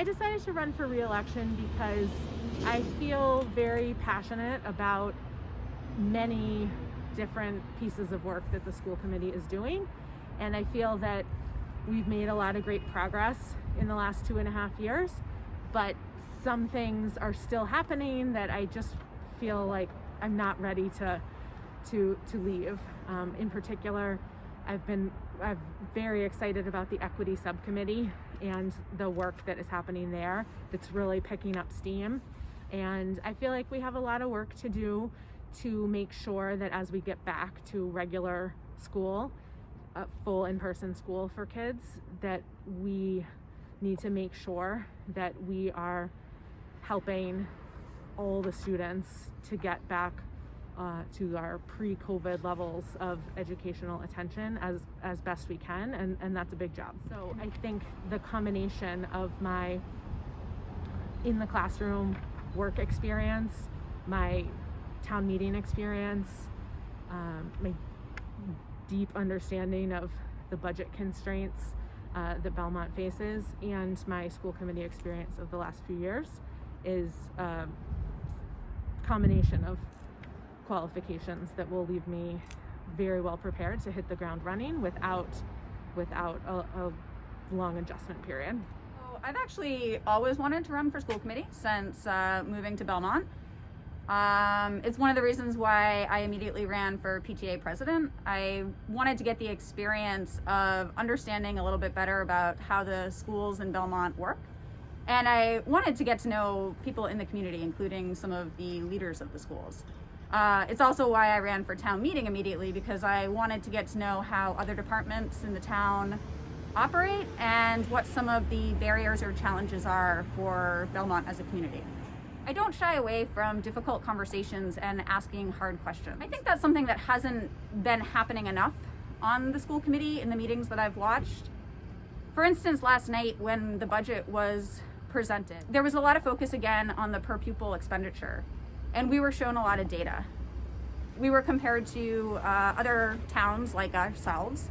I decided to run for re-election because I feel very passionate about many different pieces of work that the school committee is doing. And I feel that we've made a lot of great progress in the last 2.5 years, but some things are still happening that I just feel like I'm not ready to leave. In particular, I'm very excited about the equity subcommittee and the work that is happening there. That's really picking up steam. And I feel like we have a lot of work to do to make sure that as we get back to regular school, full in-person school for kids, that we need to make sure that we are helping all the students to get back to our pre-COVID levels of educational attention as best we can, and that's a big job. So I think the combination of my in the classroom work experience, my town meeting experience, my deep understanding of the budget constraints that Belmont faces, and my school committee experience of the last few years is a combination of qualifications that will leave me very well prepared to hit the ground running without a long adjustment period. So I've actually always wanted to run for school committee since moving to Belmont. It's one of the reasons why I immediately ran for PTA president. I wanted to get the experience of understanding a little bit better about how the schools in Belmont work. And I wanted to get to know people in the community, including some of the leaders of the schools. It's also why I ran for town meeting immediately, because I wanted to get to know how other departments in the town operate and what some of the barriers or challenges are for Belmont as a community. I don't shy away from difficult conversations and asking hard questions. I think that's something that hasn't been happening enough on the school committee in the meetings that I've watched. For instance, last night when the budget was presented, there was a lot of focus again on the per pupil expenditure, and we were shown a lot of data. We were compared to other towns like ourselves,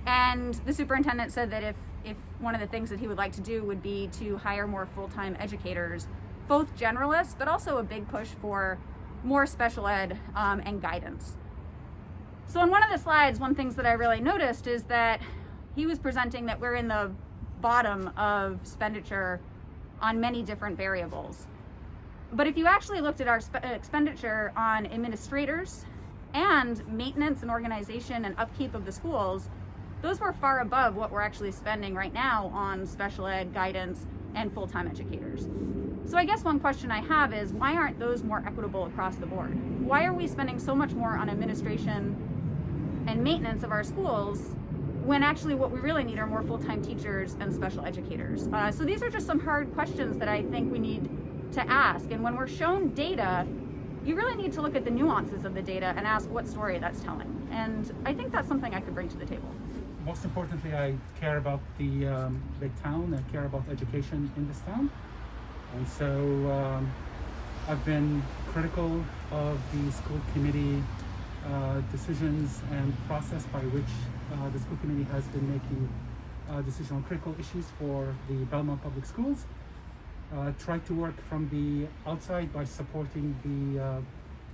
and the superintendent said that if one of the things that he would like to do would be to hire more full-time educators, both generalists, but also a big push for more special ed and guidance. So on one of the slides, one thing that I really noticed is that he was presenting that we're in the bottom of expenditure on many different variables. But if you actually looked at our expenditure on administrators and maintenance and organization and upkeep of the schools, those were far above what we're actually spending right now on special ed, guidance, and full-time educators. So I guess one question I have is, why aren't those more equitable across the board? Why are we spending so much more on administration and maintenance of our schools when actually what we really need are more full-time teachers and special educators? So these are just some hard questions that I think we need to ask. And when we're shown data, you really need to look at the nuances of the data and ask what story that's telling. And I think that's something I could bring to the table. Most importantly, I care about the town. I care about education in this town. And so I've been critical of the school committee decisions and process by which the school committee has been making decisions on critical issues for the Belmont Public Schools. Tried to work from the outside by supporting the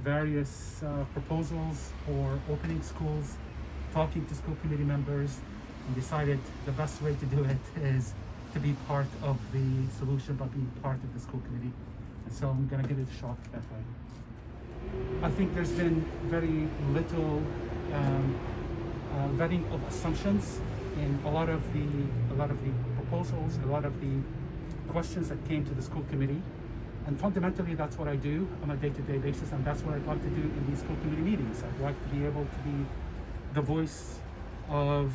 various proposals for opening schools, talking to school committee members, and decided the best way to do it is to be part of the solution by being part of the school committee. And so I'm going to give it a shot that way. I think there's been very little vetting of assumptions in a lot of the proposals, a lot of the questions that came to the school committee. And fundamentally, that's what I do on a day-to-day basis, and that's what I'd like to do in these school committee meetings. I'd like to be able to be the voice of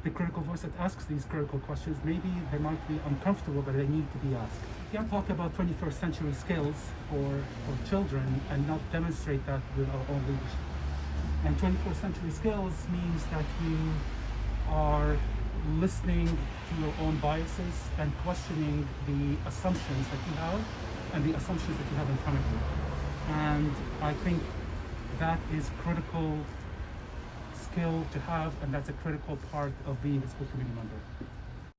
the critical voice that asks these critical questions. Maybe they might be uncomfortable, but they need to be asked. You can't talk about 21st century skills for children and not demonstrate that with our own leadership. And 21st century skills means that you are listening to your own biases and questioning the assumptions that you have and the assumptions that you have in front of you. And I think that is critical skill to have, and that's a critical part of being a school committee member.